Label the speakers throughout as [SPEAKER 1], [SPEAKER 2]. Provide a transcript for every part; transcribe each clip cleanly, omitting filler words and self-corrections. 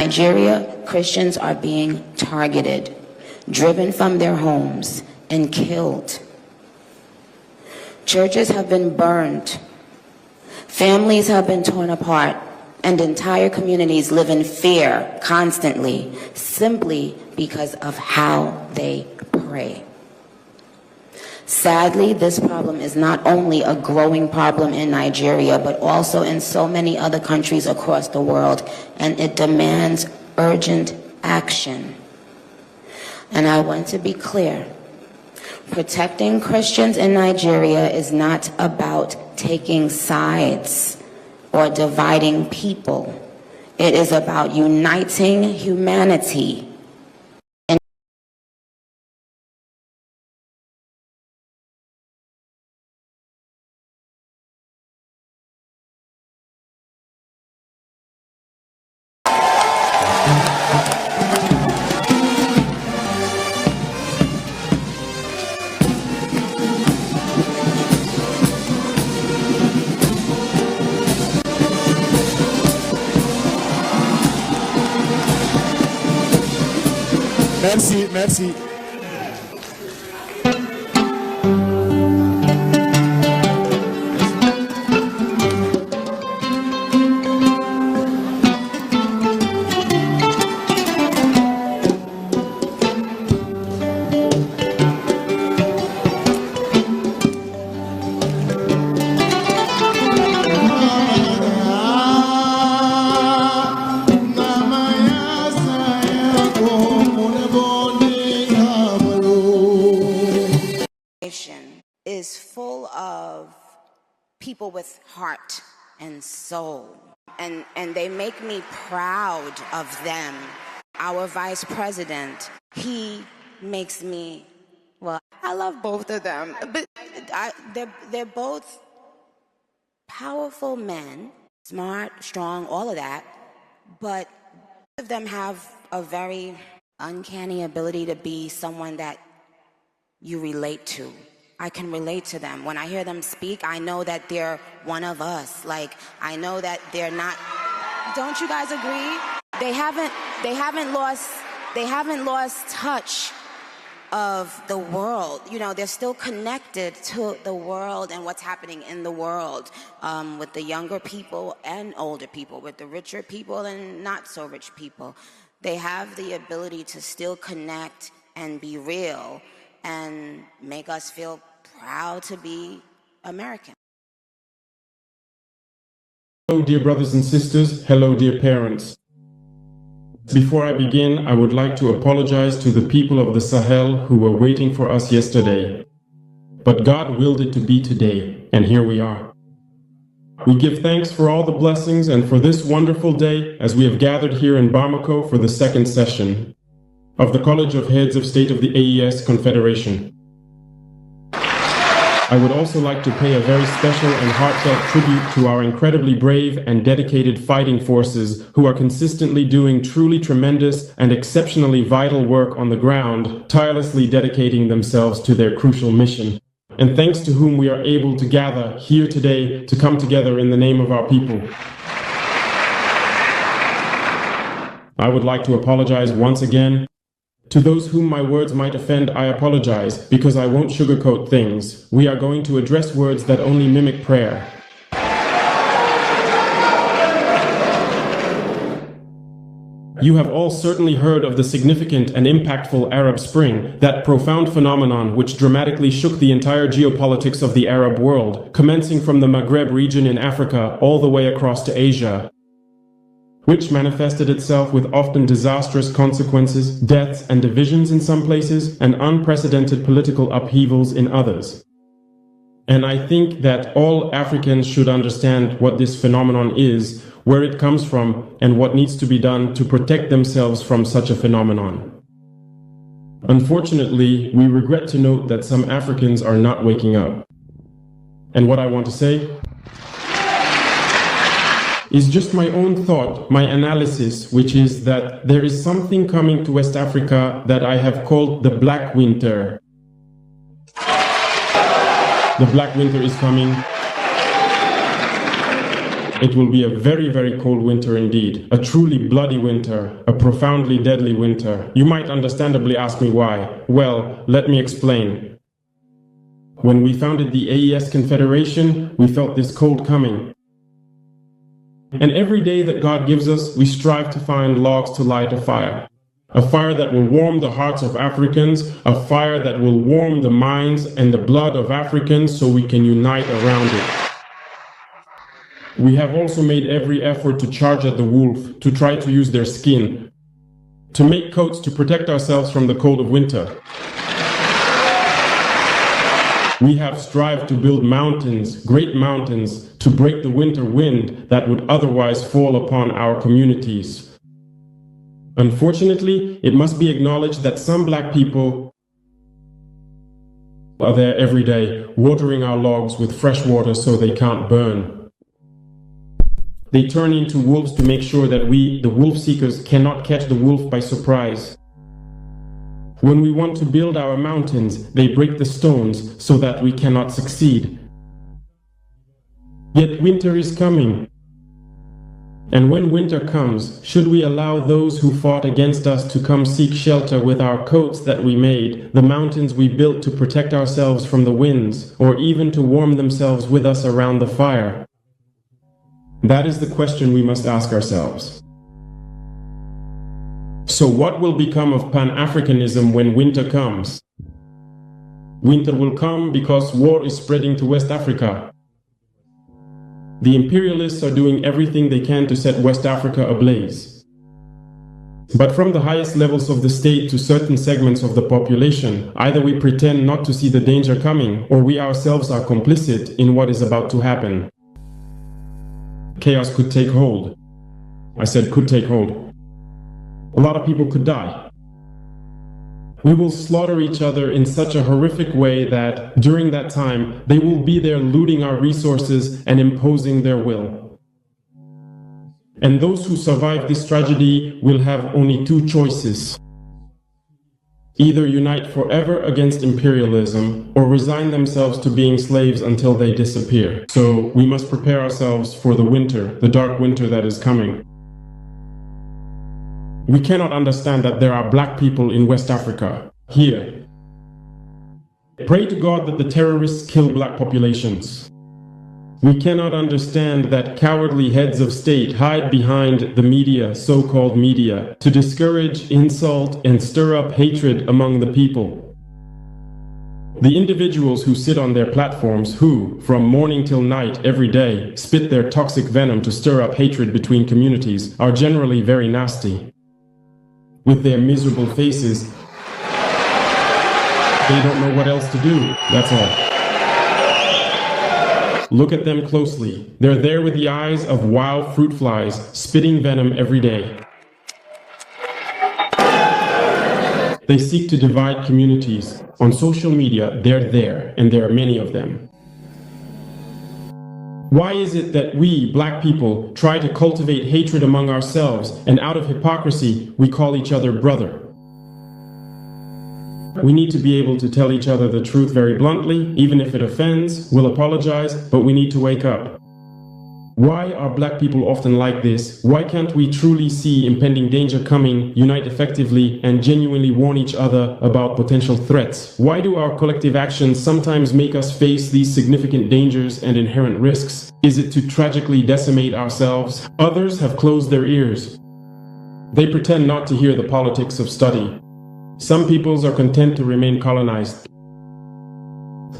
[SPEAKER 1] Nigeria, Christians are being targeted, driven from their homes, and killed. Churches have been burned. Families have been torn apart, and entire communities live in fear constantly, simply because of how they pray. Sadly, this problem is not only a growing problem in Nigeria, but also in so many other countries across the world, and it demands urgent action. And I want to be clear. Protecting Christians in Nigeria is not about taking sides or dividing people. It is about uniting humanity.
[SPEAKER 2] Merci, merci.
[SPEAKER 1] Is full of people with heart and soul, and they make me proud of them. Our vice president, he makes me, well, I love both of them, but they're both powerful men, smart, strong, all of that, but both of them have a very uncanny ability to be someone that you relate to. I can relate to them. When I hear them speak, I know that they're one of us. Like, I know that they're not. Don't you guys agree? They haven't lost touch of the world. You know, they're still connected to the world and what's happening in the world, with the younger people and older people, with the richer people and not so rich people. They have the ability to still connect and be real and make us feel proud to be American.
[SPEAKER 3] Hello, dear brothers and sisters. Hello, dear parents. Before I begin, I would like to apologize to the people of the Sahel who were waiting for us yesterday. But God willed it to be today, and here we are. We give thanks for all the blessings and for this wonderful day as we have gathered here in Bamako for the second session of the College of Heads of State of the AES Confederation. I would also like to pay a very special and heartfelt tribute to our incredibly brave and dedicated fighting forces who are consistently doing truly tremendous and exceptionally vital work on the ground, tirelessly dedicating themselves to their crucial mission, and thanks to whom we are able to gather here today to come together in the name of our people. I would like to apologize once again. To those whom my words might offend, I apologize, because I won't sugarcoat things. We are going to address words that only mimic prayer. You have all certainly heard of the significant and impactful Arab Spring, that profound phenomenon which dramatically shook the entire geopolitics of the Arab world, commencing from the Maghreb region in Africa all the way across to Asia, which manifested itself with often disastrous consequences, deaths and divisions in some places, and unprecedented political upheavals in others. And I think that all Africans should understand what this phenomenon is, where it comes from, and what needs to be done to protect themselves from such a phenomenon. Unfortunately, we regret to note that some Africans are not waking up. And what I want to say is just my own thought, my analysis, which is that there is something coming to West Africa that I have called the Black Winter. The Black Winter is coming. It will be a very, very cold winter indeed. A truly bloody winter. A profoundly deadly winter. You might understandably ask me why. Well, let me explain. When we founded the AES Confederation, we felt this cold coming. And every day that God gives us, we strive to find logs to light a fire. A fire that will warm the hearts of Africans, a fire that will warm the minds and the blood of Africans so we can unite around it. We have also made every effort to charge at the wolf, to try to use their skin, to make coats to protect ourselves from the cold of winter. We have strived to build mountains, great mountains, to break the winter wind that would otherwise fall upon our communities. Unfortunately, it must be acknowledged that some black people are there every day, watering our logs with fresh water so they can't burn. They turn into wolves to make sure that we, the wolf seekers, cannot catch the wolf by surprise. When we want to build our mountains, they break the stones so that we cannot succeed. Yet winter is coming. And when winter comes, should we allow those who fought against us to come seek shelter with our coats that we made, the mountains we built to protect ourselves from the winds, or even to warm themselves with us around the fire? That is the question we must ask ourselves. So what will become of Pan-Africanism when winter comes? Winter will come because war is spreading to West Africa. The imperialists are doing everything they can to set West Africa ablaze. But from the highest levels of the state to certain segments of the population, either we pretend not to see the danger coming, or we ourselves are complicit in what is about to happen. Chaos could take hold. I said could take hold. A lot of people could die. We will slaughter each other in such a horrific way that, during that time, they will be there looting our resources and imposing their will. And those who survive this tragedy will have only two choices. Either unite forever against imperialism, or resign themselves to being slaves until they disappear. So we must prepare ourselves for the winter, the dark winter that is coming. We cannot understand that there are black people in West Africa, here. Pray to God that the terrorists kill black populations. We cannot understand that cowardly heads of state hide behind the media, so-called media, to discourage, insult, and stir up hatred among the people. The individuals who sit on their platforms who, from morning till night every day, spit their toxic venom to stir up hatred between communities are generally very nasty. With their miserable faces, they don't know what else to do, that's all. Look at them closely. They're there with the eyes of wild fruit flies, spitting venom every day. They seek to divide communities. On social media, they're there, and there are many of them. Why is it that we, black people, try to cultivate hatred among ourselves, and out of hypocrisy, we call each other brother? We need to be able to tell each other the truth very bluntly, even if it offends. We'll apologize, but we need to wake up. Why are black people often like this? Why can't we truly see impending danger coming, unite effectively, and genuinely warn each other about potential threats? Why do our collective actions sometimes make us face these significant dangers and inherent risks? Is it to tragically decimate ourselves? Others have closed their ears. They pretend not to hear the politics of study. Some peoples are content to remain colonized.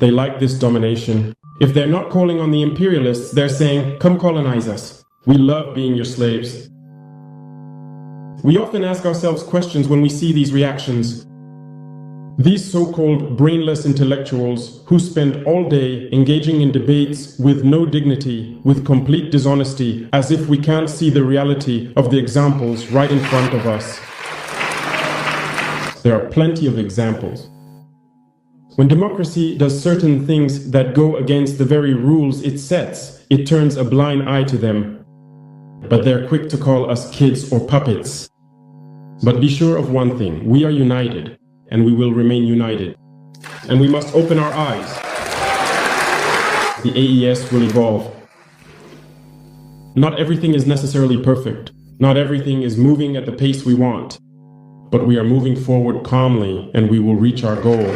[SPEAKER 3] They like this domination. If they're not calling on the imperialists, they're saying, come colonize us. We love being your slaves. We often ask ourselves questions when we see these reactions. These so-called brainless intellectuals who spend all day engaging in debates with no dignity, with complete dishonesty, as if we can't see the reality of the examples right in front of us. There are plenty of examples. When democracy does certain things that go against the very rules it sets, it turns a blind eye to them. But they're quick to call us kids or puppets. But be sure of one thing, we are united, and we will remain united. And we must open our eyes. The AES will evolve. Not everything is necessarily perfect. Not everything is moving at the pace we want. But we are moving forward calmly, and we will reach our goal.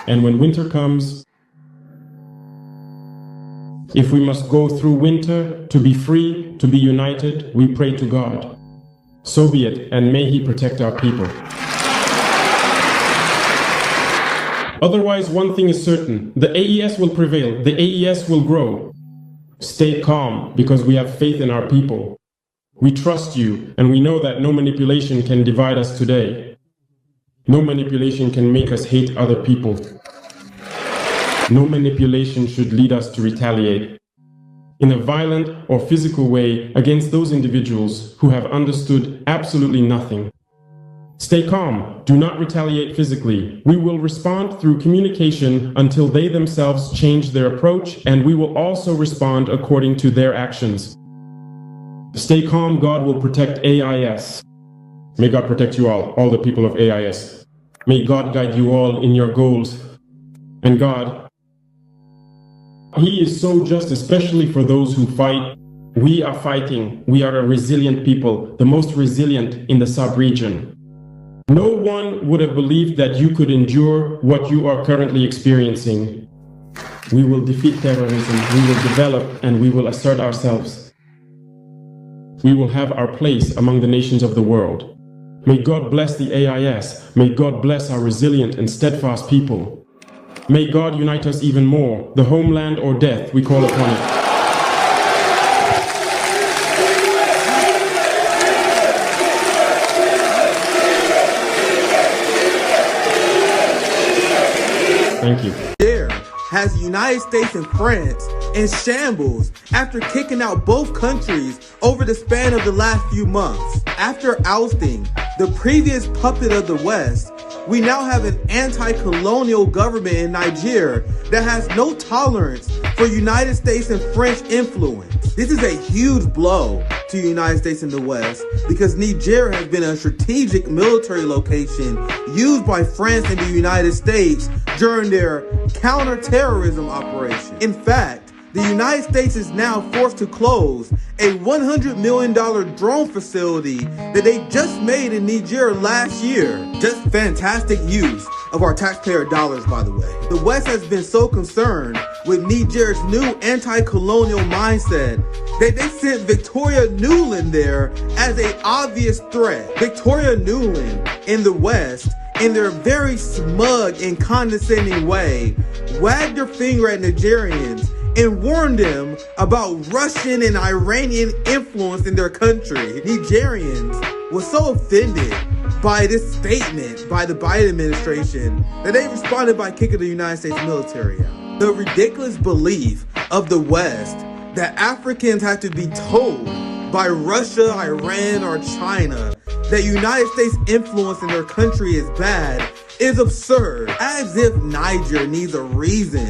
[SPEAKER 3] And when winter comes, if we must go through winter to be free, to be united, we pray to God. So be it, and may He protect our people. Otherwise, one thing is certain, the AES will prevail, the AES will grow. Stay calm, because we have faith in our people. We trust you, and we know that no manipulation can divide us today. No manipulation can make us hate other people. No manipulation should lead us to retaliate in a violent or physical way against those individuals who have understood absolutely nothing. Stay calm. Do not retaliate physically. We will respond through communication until they themselves change their approach, and we will also respond according to their actions. Stay calm. God will protect AIS. May God protect you all the people of AIS. May God guide you all in your goals. And God, He is so just, especially for those who fight. We are fighting. We are a resilient people, the most resilient in the sub-region. No one would have believed that you could endure what you are currently experiencing. We will defeat terrorism, we will develop, and we will assert ourselves. We will have our place among the nations of the world. May God bless the AIS. May God bless our resilient and steadfast people. May God unite us even more. The homeland or death, we call upon it. Thank you.
[SPEAKER 4] Niger has the United States and France in shambles after kicking out both countries over the span of the last few months. After ousting the previous puppet of the West, we now have an anti-colonial government in Niger that has no tolerance for United States and French influence. This is a huge blow to the United States and the West because Niger has been a strategic military location used by France and the United States during their counter-terrorism operation. In fact, the United States is now forced to close a $100 million drone facility that they just made in Niger last year. Just fantastic use of our taxpayer dollars, by the way. The West has been so concerned with Niger's new anti-colonial mindset that they sent Victoria Nuland there as an obvious threat. Victoria Nuland in the West, in their very smug and condescending way, wagged their finger at Nigerians and warned them about Russian and Iranian influence in their country. Nigerians were so offended by this statement by the Biden administration that they responded by kicking the United States military out. The ridiculous belief of the West that Africans have to be told by Russia, Iran, or China that United States influence in their country is bad is absurd. As if Niger needs a reason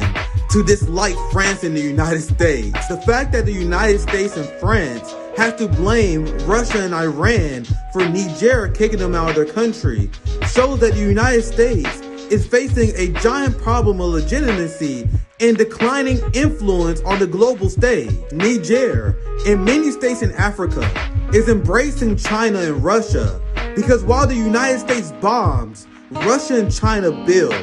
[SPEAKER 4] to dislike France and the United States. The fact that the United States and France have to blame Russia and Iran for Niger kicking them out of their country shows that the United States is facing a giant problem of legitimacy and declining influence on the global stage. Niger, and many states in Africa, is embracing China and Russia because while the United States bombs, Russia and China build.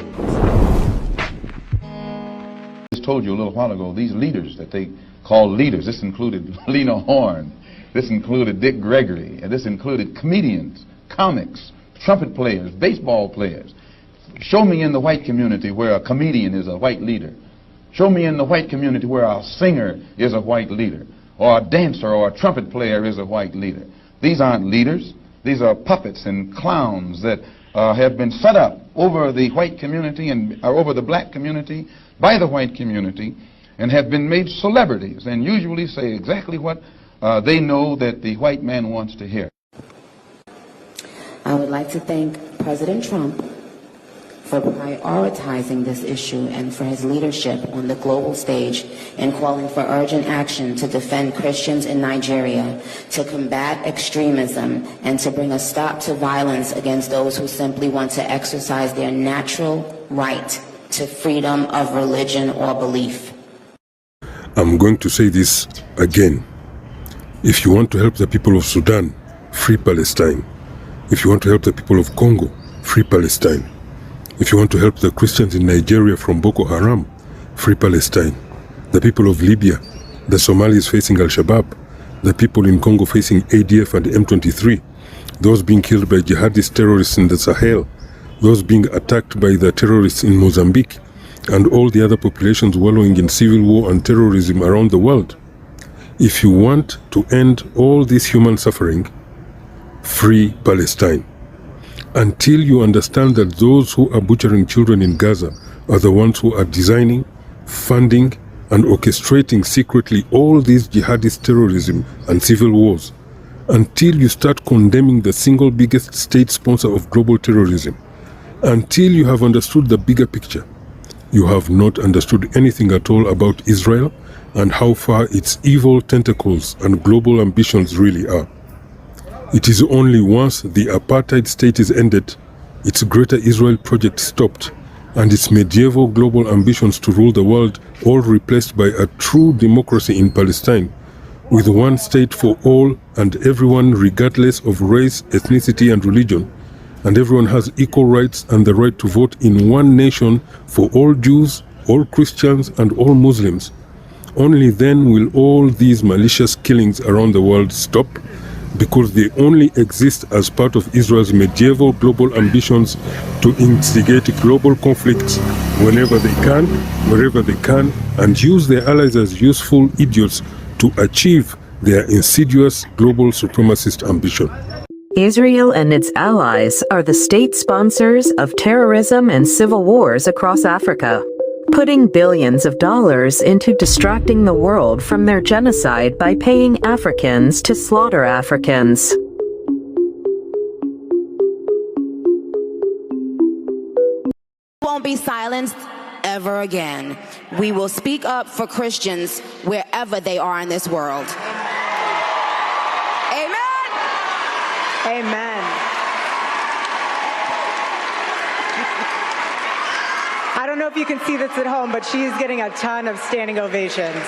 [SPEAKER 5] I just told you a little while ago, these leaders that they call leaders, this included Lena Horne, this included Dick Gregory, and this included comedians, comics, trumpet players, baseball players. Show me in the white community where a comedian is a white leader. Show me in the white community where a singer is a white leader, or a dancer or a trumpet player is a white leader. These aren't leaders. These are puppets and clowns that have been set up over the white community and over the black community by the white community and have been made celebrities and usually say exactly what they know that the white man wants to hear.
[SPEAKER 1] I would like to thank President Trump for prioritizing this issue and for his leadership on the global stage in calling for urgent action to defend Christians in Nigeria, to combat extremism, and to bring a stop to violence against those who simply want to exercise their natural right to freedom of religion or belief.
[SPEAKER 6] I'm going to say this again. If you want to help the people of Sudan, free Palestine. If you want to help the people of Congo, free Palestine. If you want to help the Christians in Nigeria from Boko Haram, free Palestine. The people of Libya, the Somalis facing Al-Shabaab, the people in Congo facing ADF and M23, those being killed by jihadist terrorists in the Sahel, those being attacked by the terrorists in Mozambique, and all the other populations wallowing in civil war and terrorism around the world. If you want to end all this human suffering, free Palestine. Until you understand that those who are butchering children in Gaza are the ones who are designing, funding, and orchestrating secretly all these jihadist terrorism and civil wars, until you start condemning the single biggest state sponsor of global terrorism, until you have understood the bigger picture, you have not understood anything at all about Israel and how far its evil tentacles and global ambitions really are. It is only once the apartheid state is ended, its Greater Israel project stopped, and its medieval global ambitions to rule the world all replaced by a true democracy in Palestine, with one state for all and everyone regardless of race, ethnicity and religion, and everyone has equal rights and the right to vote in one nation for all Jews, all Christians and all Muslims. Only then will all these malicious killings around the world stop, because they only exist as part of Israel's medieval global ambitions to instigate global conflicts whenever they can, wherever they can, and use their allies as useful idiots to achieve their insidious global supremacist ambition.
[SPEAKER 7] Israel and its allies are the state sponsors of terrorism and civil wars across Africa, putting billions of dollars into distracting the world from their genocide by paying Africans to slaughter Africans.
[SPEAKER 1] Won't be silenced ever again. We will speak up for Christians wherever they are in this world. Amen.
[SPEAKER 8] Amen. I don't know if you can see this at home, but she is getting a ton of standing ovations.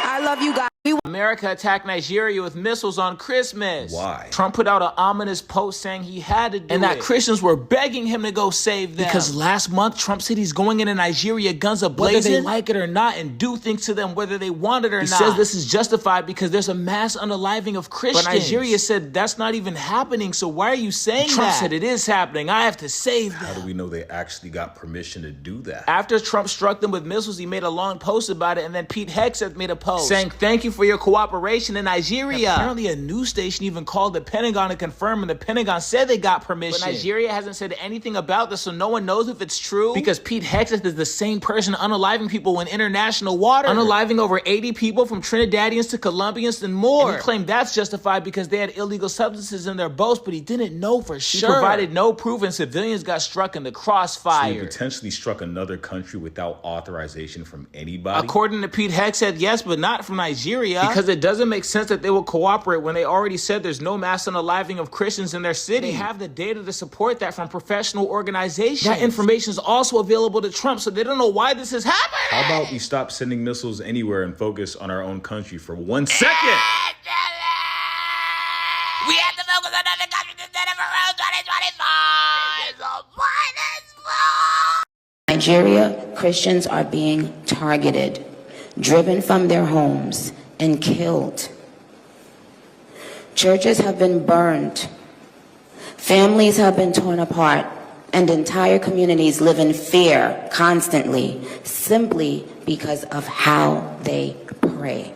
[SPEAKER 1] I love you guys.
[SPEAKER 9] America attacked Nigeria with missiles on Christmas.
[SPEAKER 10] Why?
[SPEAKER 9] Trump put out an ominous post saying he had to do it. And that Christians were begging him to go save them. Because last month, Trump said he's going into Nigeria guns a-blazing, whether they like it or not, and do things to them whether they want it or not. He says this is justified because there's a mass unaliving of Christians. But Nigeria said that's not even happening, so why are you saying that? Trump said it is happening. I have to save them.
[SPEAKER 10] How do we know they actually got permission to do that?
[SPEAKER 9] After Trump struck them with missiles, he made a long post about it, and then Pete Hegseth made a post saying, "Thank you for your cooperation in Nigeria." Apparently a news station even called the Pentagon to confirm, and the Pentagon said they got permission. But Nigeria hasn't said anything about this, so no one knows if it's true. Because Pete Hegseth is the same person unaliving people in international water. Unaliving over 80 people from Trinidadians to Colombians and more. And he claimed that's justified because they had illegal substances in their boats, but he didn't know for sure. He provided no proof, and civilians got struck in the crossfire.
[SPEAKER 10] So he potentially struck another country without authorization from anybody?
[SPEAKER 9] According to Pete Hegseth, yes, but not from Nigeria. Because it doesn't make sense that they will cooperate when they already said there's no mass unaliving of Christians in their city. They have the data to support that from professional organizations. That information is also available to Trump, so they don't know why this is happening.
[SPEAKER 10] How about we stop sending missiles anywhere and focus on our own country for 1 second?
[SPEAKER 1] We have to focus on other countries instead of around 2024. Nigeria, Christians are being targeted, driven from their homes, and killed. Churches have been burned. Families have been torn apart, and entire communities live in fear constantly, simply because of how they pray.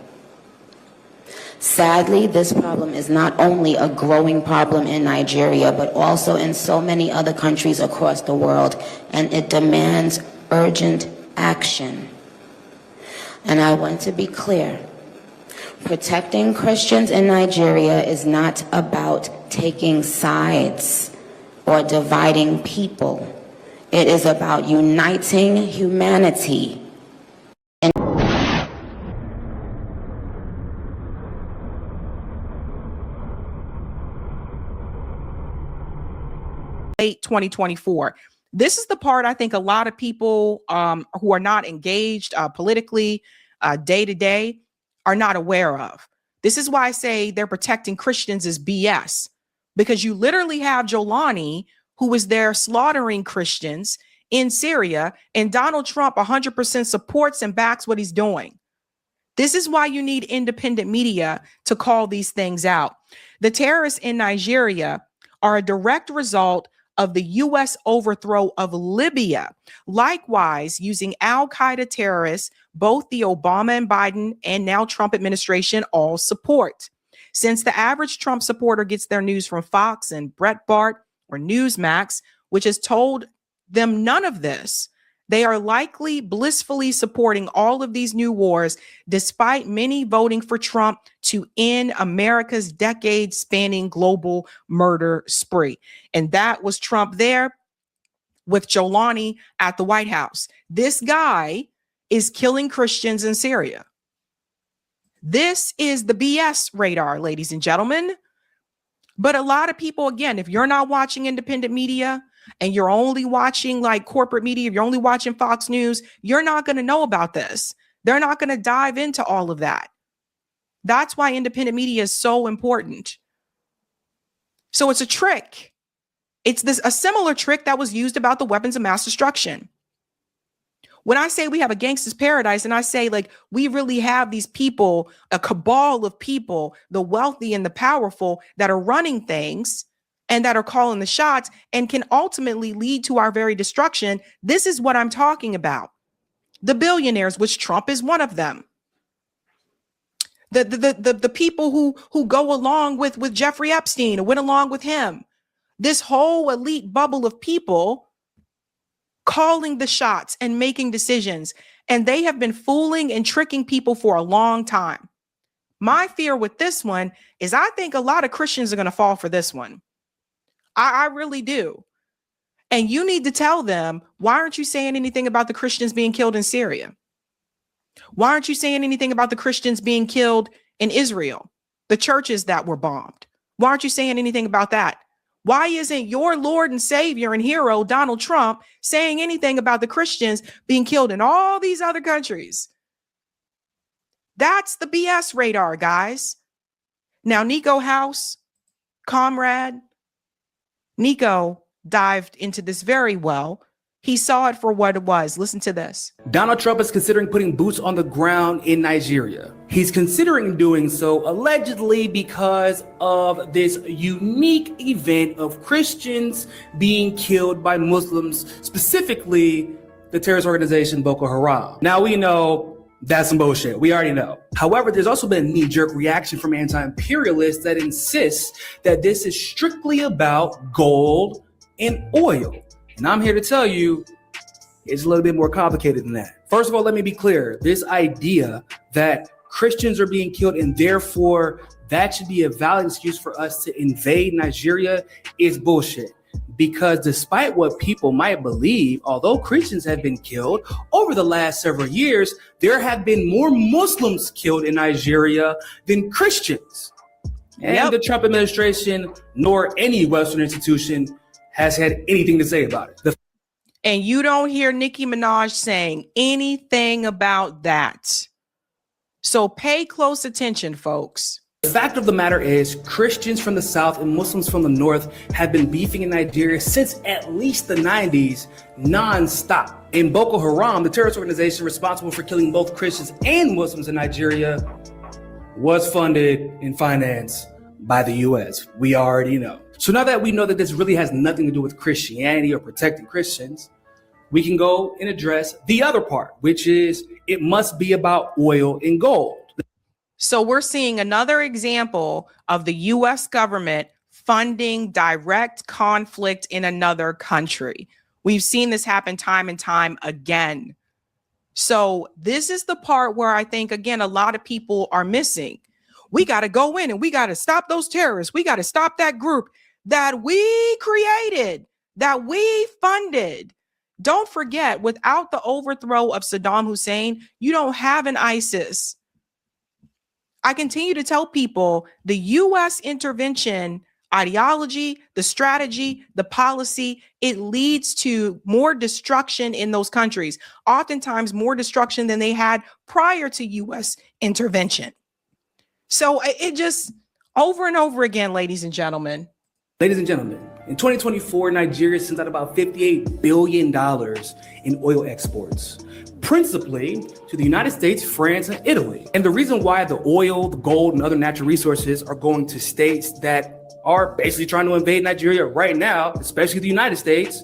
[SPEAKER 1] Sadly, this problem is not only a growing problem in Nigeria, but also in so many other countries across the world, and it demands urgent action. And I want to be clear. Protecting Christians in Nigeria is not about taking sides or dividing people. It is about uniting humanity.
[SPEAKER 11] Late 2024. This is the part I think a lot of people who are not engaged politically day to day are not aware of. This is why I say they're protecting Christians is BS, because you literally have Jolani, who is there slaughtering Christians in Syria, and Donald Trump 100% supports and backs what he's doing. This is why you need independent media to call these things out. The terrorists in Nigeria are a direct result of the U.S. overthrow of Libya. Likewise, using al-Qaeda terrorists, both the Obama and Biden and now Trump administration all support. Since the average Trump supporter gets their news from Fox and Breitbart or Newsmax, which has told them none of this, they are likely blissfully supporting all of these new wars, despite many voting for Trump to end America's decade-spanning global murder spree. And that was Trump there with Jolani at the White House. This guy is killing Christians in Syria. This is the BS radar, ladies and gentlemen. But a lot of people, again, if you're not watching independent media and you're only watching like corporate media, if you're only watching Fox News, you're not going to know about this. They're not going to dive into all of that. That's why independent media is so important. So it's a trick. It's a similar trick that was used about the weapons of mass destruction. When I say we have a gangster's paradise, and I say like we really have these people, a cabal of people, the wealthy and the powerful that are running things and that are calling the shots and can ultimately lead to our very destruction. This is what I'm talking about. The billionaires, which Trump is one of them. The people who go along with Jeffrey Epstein or went along with him. This whole elite bubble of people calling the shots and making decisions. And they have been fooling and tricking people for a long time. My fear with this one is I think a lot of Christians are going to fall for this one. I really do. And you need to tell them, why aren't you saying anything about the Christians being killed in Syria? Why aren't you saying anything about the Christians being killed in Israel? The churches that were bombed. Why aren't you saying anything about that? Why isn't your Lord and Savior and hero, Donald Trump, saying anything about the Christians being killed in all these other countries? That's the BS radar, guys. Now, Nico House, comrade, Nico dived into this very well. He saw it for what it was. Listen to this.
[SPEAKER 12] Donald Trump is considering putting boots on the ground in Nigeria. He's considering doing so allegedly because of this unique event of Christians being killed by Muslims, specifically the terrorist organization Boko Haram. Now we know that's some bullshit. We already know. However, there's also been a knee-jerk reaction from anti-imperialists that insists that this is strictly about gold and oil. And I'm here to tell you it's a little bit more complicated than that. First of all, let me be clear. This idea that Christians are being killed and therefore that should be a valid excuse for us to invade Nigeria is bullshit. Because despite what people might believe, although Christians have been killed over the last several years, there have been more Muslims killed in Nigeria than Christians. And the Trump administration nor any Western institution has had anything to say about it.
[SPEAKER 11] And you don't hear Nicki Minaj saying anything about that. So pay close attention, folks.
[SPEAKER 12] The fact of the matter is Christians from the South and Muslims from the North have been beefing in Nigeria since at least the 90s nonstop. And Boko Haram, the terrorist organization responsible for killing both Christians and Muslims in Nigeria, was funded and financed by the US. We already know. So now that we know that this really has nothing to do with Christianity or protecting Christians, we can go and address the other part, which is it must be about oil and gold.
[SPEAKER 11] So we're seeing another example of the US government funding direct conflict in another country. We've seen this happen time and time again. So this is the part where I think, again, a lot of people are missing. We got to go in and we got to stop those terrorists. We got to stop that group that we created, that we funded. Don't forget, without the overthrow of Saddam Hussein, you don't have an ISIS. I continue to tell people the U.S. intervention ideology, the strategy, the policy, it leads to more destruction in those countries, oftentimes more destruction than they had prior to U.S. intervention. So it just over and over again, ladies and gentlemen.
[SPEAKER 12] Ladies and gentlemen, in 2024, Nigeria sent out about $58 billion in oil exports, principally to the United States, France, and Italy. And the reason why the oil, the gold, and other natural resources are going to states that are basically trying to invade Nigeria right now, especially the United States,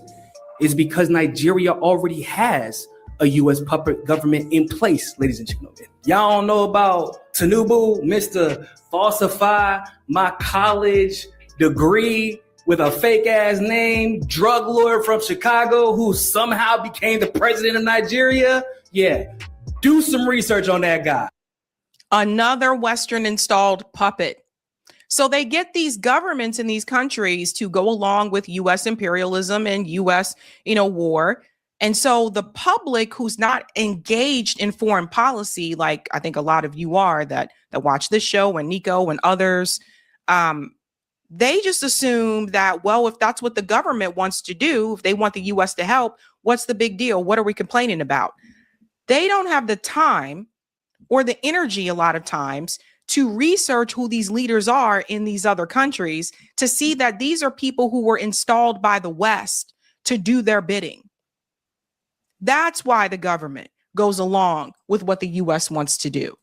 [SPEAKER 12] is because Nigeria already has a U.S. puppet government in place, ladies and gentlemen. Y'all don't know about Tinubu, Mr. Falsify My College Degree with a fake ass name, drug lord from Chicago who somehow became the president of Nigeria? Yeah, do some research on that guy.
[SPEAKER 11] Another Western installed puppet. So they get these governments in these countries to go along with U.S. imperialism and U.S., war. And so the public who's not engaged in foreign policy, like I think a lot of you are that watch this show and Nico and others, they just assume that, well, if that's what the government wants to do, if they want the U.S. to help, what's the big deal? What are we complaining about? They don't have the time or the energy a lot of times to research who these leaders are in these other countries to see that these are people who were installed by the West to do their bidding. That's why the government goes along with what the U.S. wants to do.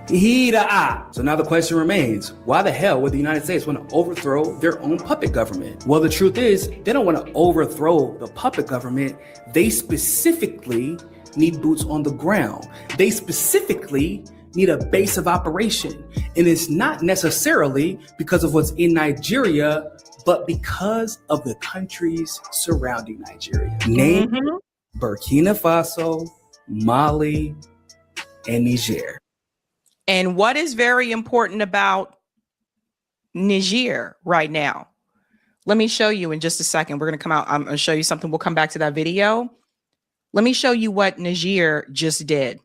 [SPEAKER 12] So now the question remains, why the hell would the United States want to overthrow their own puppet government? Well, the truth is, they don't want to overthrow the puppet government. They specifically need boots on the ground. They specifically need a base of operation. And it's not necessarily because of what's in Nigeria, but because of the countries surrounding Nigeria. Namely, Burkina Faso, Mali, and Niger.
[SPEAKER 11] And what is very important about Niger right now? Let me show you in just a second. We're going to come out. I'm going to show you something. We'll come back to that video. Let me show you what Niger just did.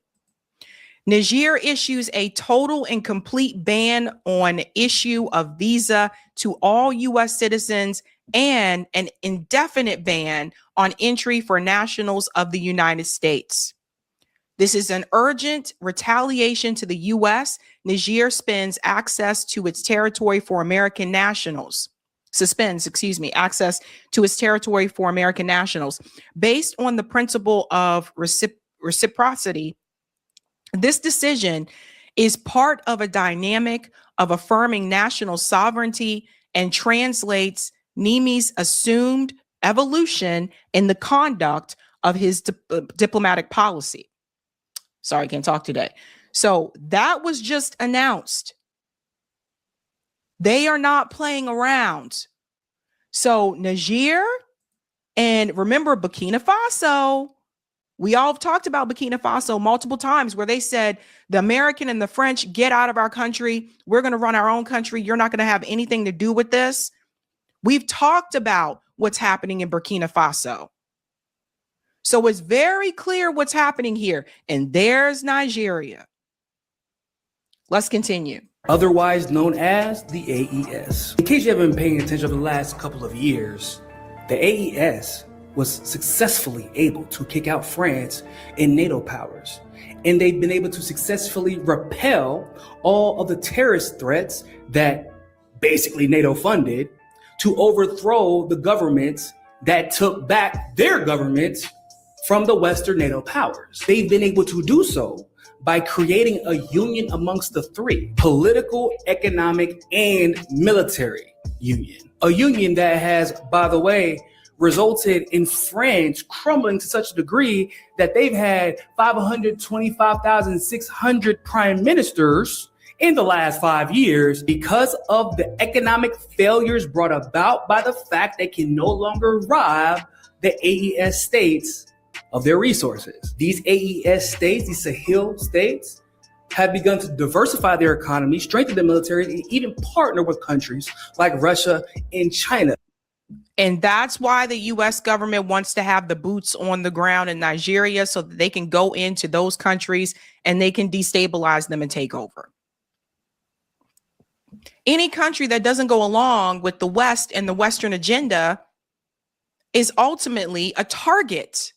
[SPEAKER 11] Niger issues a total and complete ban on issue of visa to all U.S. citizens and an indefinite ban on entry for nationals of the United States. This is an urgent retaliation to the U.S. Niger suspends access to its territory for American nationals. Access to its territory for American nationals. Based on the principle of reciprocity, this decision is part of a dynamic of affirming national sovereignty and translates Niami's assumed evolution in the conduct of his diplomatic policy. Sorry, I can't talk today. So that was just announced. They are not playing around. So Niger, and remember Burkina Faso, we all have talked about Burkina Faso multiple times where they said the American and the French, get out of our country. We're going to run our own country. You're not going to have anything to do with this. We've talked about what's happening in Burkina Faso. So it's very clear what's happening here. And there's Nigeria. Let's continue.
[SPEAKER 12] Otherwise known as the AES. In case you haven't been paying attention over the last couple of years, the AES was successfully able to kick out France and NATO powers. And they've been able to successfully repel all of the terrorist threats that basically NATO funded to overthrow the governments that took back their governments from the Western NATO powers. They've been able to do so by creating a union amongst the three: political, economic, and military union. A union that has, by the way, resulted in France crumbling to such a degree that they've had 525,600 prime ministers in the last 5 years because of the economic failures brought about by the fact they can no longer rob the AES states of their resources. These AES states, these Sahel states, have begun to diversify their economy, strengthen their military, and even partner with countries like Russia and China.
[SPEAKER 11] And that's why the U.S. government wants to have the boots on the ground in Nigeria so that they can go into those countries and they can destabilize them and take over. Any country that doesn't go along with the West and the Western agenda is ultimately a target.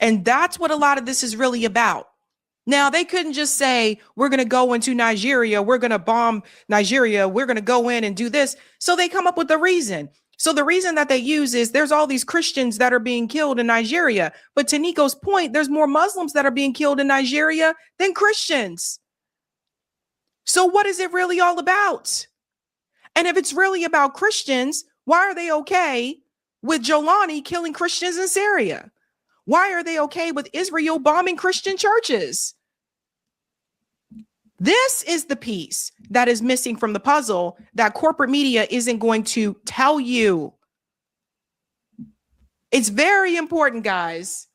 [SPEAKER 11] And that's what a lot of this is really about. Now, they couldn't just say, we're going to go into Nigeria, we're going to bomb Nigeria, we're going to go in and do this. So they come up with a reason. So the reason that they use is there's all these Christians that are being killed in Nigeria. But to Nico's point, there's more Muslims that are being killed in Nigeria than Christians. So what is it really all about? And if it's really about Christians, why are they okay with Jolani killing Christians in Syria? Why are they okay with Israel bombing Christian churches? This is the piece that is missing from the puzzle that corporate media isn't going to tell you. It's very important, guys,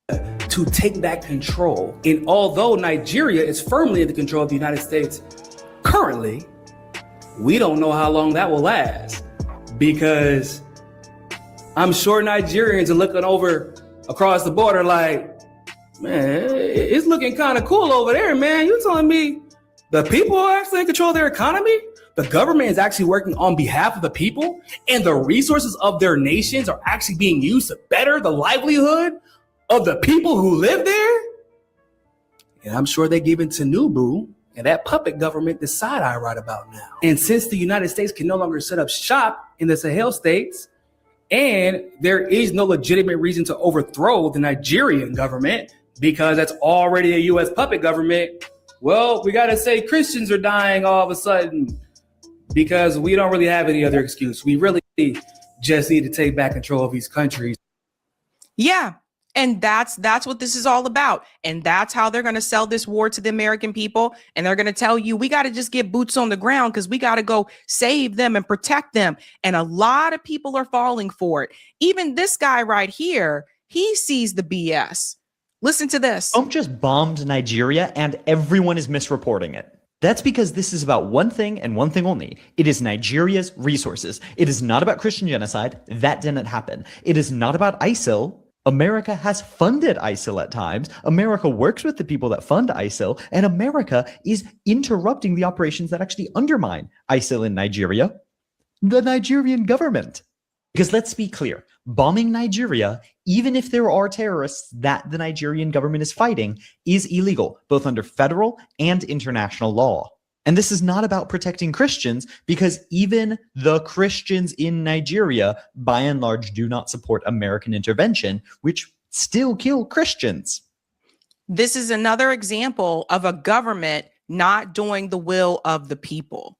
[SPEAKER 12] to take back control. And although Nigeria is firmly in the control of the United States currently, we don't know how long that will last, because I'm sure Nigerians are looking over across the border like, man, it's looking kind of cool over there, man. You telling me the people are actually in control of their economy? The government is actually working on behalf of the people, and the resources of their nations are actually being used to better the livelihood of the people who live there? And I'm sure they give it to Tinubu and that puppet government the side eye right about now. And since the United States can no longer set up shop in the Sahel states, and there is no legitimate reason to overthrow the Nigerian government because that's already a U.S. puppet government, well, we got to say Christians are dying all of a sudden because we don't really have any other excuse. We really just need to take back control of these countries.
[SPEAKER 11] Yeah. And that's what this is all about. And that's how they're going to sell this war to the American people. And they're going to tell you, we got to just get boots on the ground because we got to go save them and protect them. And a lot of people are falling for it. Even this guy right here, he sees the BS. Listen to this.
[SPEAKER 13] Trump just bombed Nigeria and everyone is misreporting it. That's because this is about one thing and one thing only. It is Nigeria's resources. It is not about Christian genocide. That didn't happen. It is not about ISIL. America has funded ISIL at times. America works with the people that fund ISIL, and America is interrupting the operations that actually undermine ISIL in Nigeria, the Nigerian government. Because let's be clear, bombing Nigeria, even if there are terrorists that the Nigerian government is fighting, is illegal, both under federal and international law. And this is not about protecting Christians, because even the Christians in Nigeria, by and large, do not support American intervention, which still kill Christians.
[SPEAKER 11] This is another example of a government not doing the will of the people.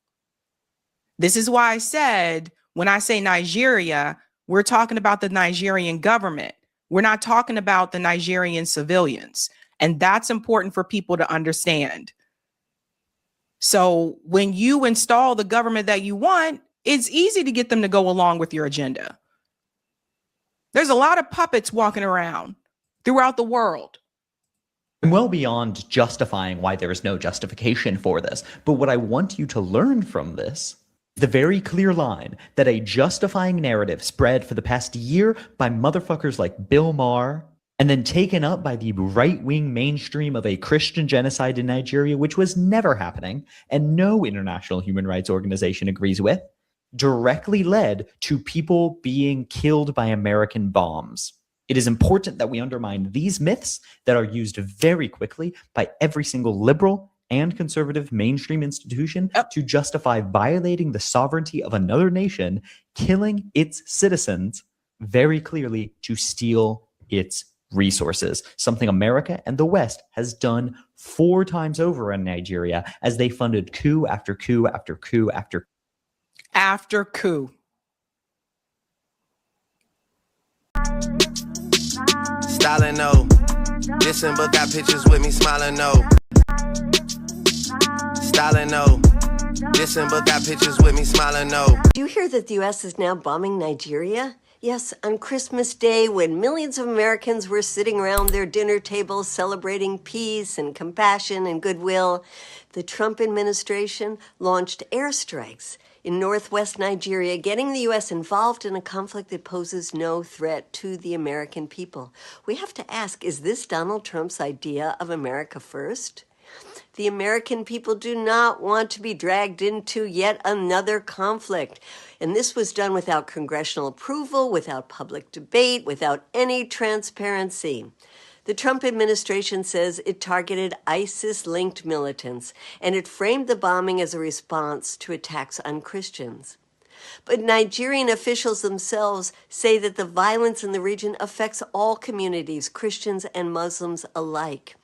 [SPEAKER 11] This is why I said, when I say Nigeria, we're talking about the Nigerian government. We're not talking about the Nigerian civilians. And that's important for people to understand. So when you install the government that you want, it's easy to get them to go along with your agenda. There's a lot of puppets walking around throughout the world.
[SPEAKER 13] I'm well beyond justifying why there is no justification for this. But what I want you to learn from this, the very clear line that a justifying narrative spread for the past year by motherfuckers like Bill Maher, and then taken up by the right-wing mainstream of a Christian genocide in Nigeria, which was never happening, and no international human rights organization agrees with, directly led to people being killed by American bombs. It is important that we undermine these myths that are used very quickly by every single liberal and conservative mainstream institution to justify violating the sovereignty of another nation, killing its citizens, very clearly to steal its resources, something America and the West has done 4 times over in Nigeria as they funded coup after coup after coup after
[SPEAKER 11] coup.
[SPEAKER 14] Styling no, listen but got pictures with me smiling no. Styling no, listen but got pictures with me smiling no.
[SPEAKER 15] Do you hear that the U.S. is now bombing Nigeria? Yes, on Christmas Day, when millions of Americans were sitting around their dinner tables celebrating peace and compassion and goodwill, the Trump administration launched airstrikes in northwest Nigeria, getting the U.S. involved in a conflict that poses no threat to the American people. We have to ask, is this Donald Trump's idea of America first? The American people do not want to be dragged into yet another conflict. And this was done without congressional approval, without public debate, without any transparency. The Trump administration says it targeted ISIS-linked militants, and it framed the bombing as a response to attacks on Christians. But Nigerian officials themselves say that the violence in the region affects all communities, Christians and Muslims alike,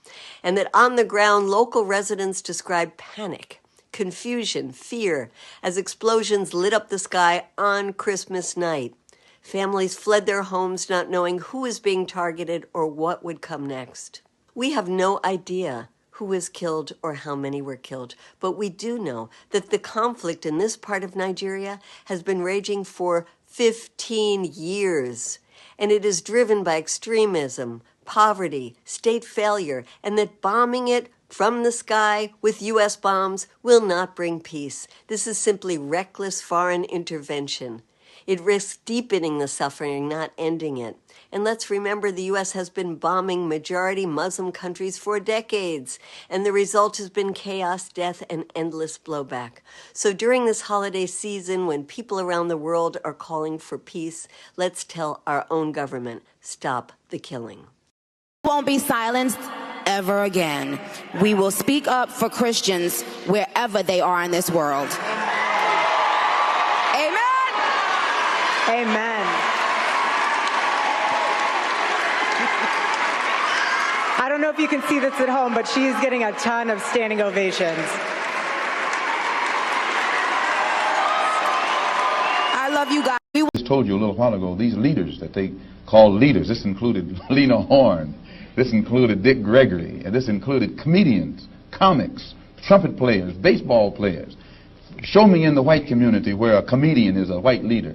[SPEAKER 15] and that on the ground, local residents describe panic, confusion, fear, as explosions lit up the sky on Christmas night. Families fled their homes not knowing who was being targeted or what would come next. We have no idea who was killed or how many were killed, but we do know that the conflict in this part of Nigeria has been raging for 15 years, and it is driven by extremism, poverty, state failure, and that bombing it from the sky with U.S. bombs will not bring peace. This is simply reckless foreign intervention. It risks deepening the suffering, not ending it. And let's remember the U.S. has been bombing majority Muslim countries for decades, and the result has been chaos, death, and endless blowback. So during this holiday season, when people around the world are calling for peace, let's tell our own government, stop the killing.
[SPEAKER 1] Won't be silenced ever again. We will speak up for Christians wherever they are in this world. Amen.
[SPEAKER 8] Amen. I don't know if you can see this at home, but she's getting a ton of standing ovations.
[SPEAKER 1] I love you guys.
[SPEAKER 5] I just told you a little while ago, these leaders that they call leaders, this included Lena Horne, this included Dick Gregory, and this included comedians, comics, trumpet players, baseball players. Show me in the white community where a comedian is a white leader.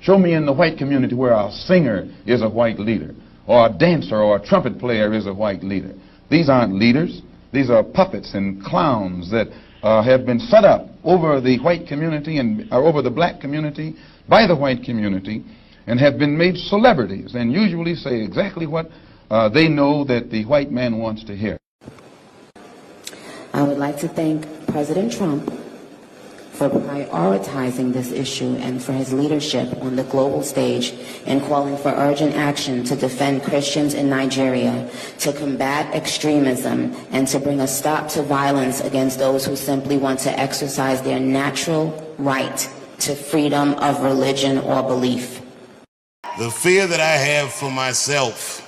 [SPEAKER 5] Show me in the white community where a singer is a white leader, or a dancer or a trumpet player is a white leader. These aren't leaders. These are puppets and clowns that have been set up over the white community and over the black community by the white community and have been made celebrities and usually say exactly what they know that the white man wants to hear.
[SPEAKER 1] I would like to thank President Trump for prioritizing this issue and for his leadership on the global stage in calling for urgent action to defend Christians in Nigeria, to combat extremism, and to bring a stop to violence against those who simply want to exercise their natural right to freedom of religion or belief.
[SPEAKER 16] The fear that I have for myself,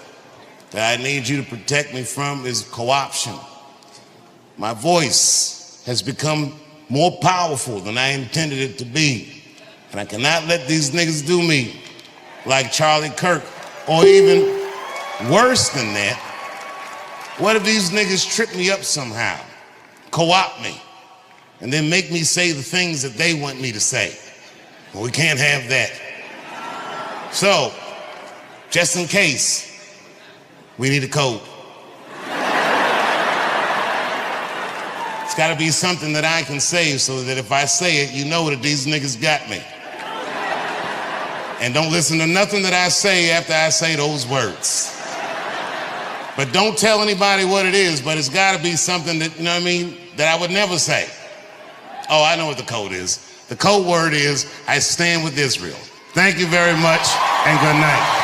[SPEAKER 16] that I need you to protect me from, is co-option. My voice has become more powerful than I intended it to be. And I cannot let these niggas do me like Charlie Kirk, or even worse than that. What if these niggas trip me up somehow, co-opt me, and then make me say the things that they want me to say? Well, we can't have that. So, just in case, we need a code. It's gotta be something that I can say so that if I say it, you know that these niggas got me. And don't listen to nothing that I say after I say those words. But don't tell anybody what it is, but it's gotta be something that, you know what I mean, that I would never say. Oh, I know what the code is. The code word is, I stand with Israel. Thank you very much, and good night.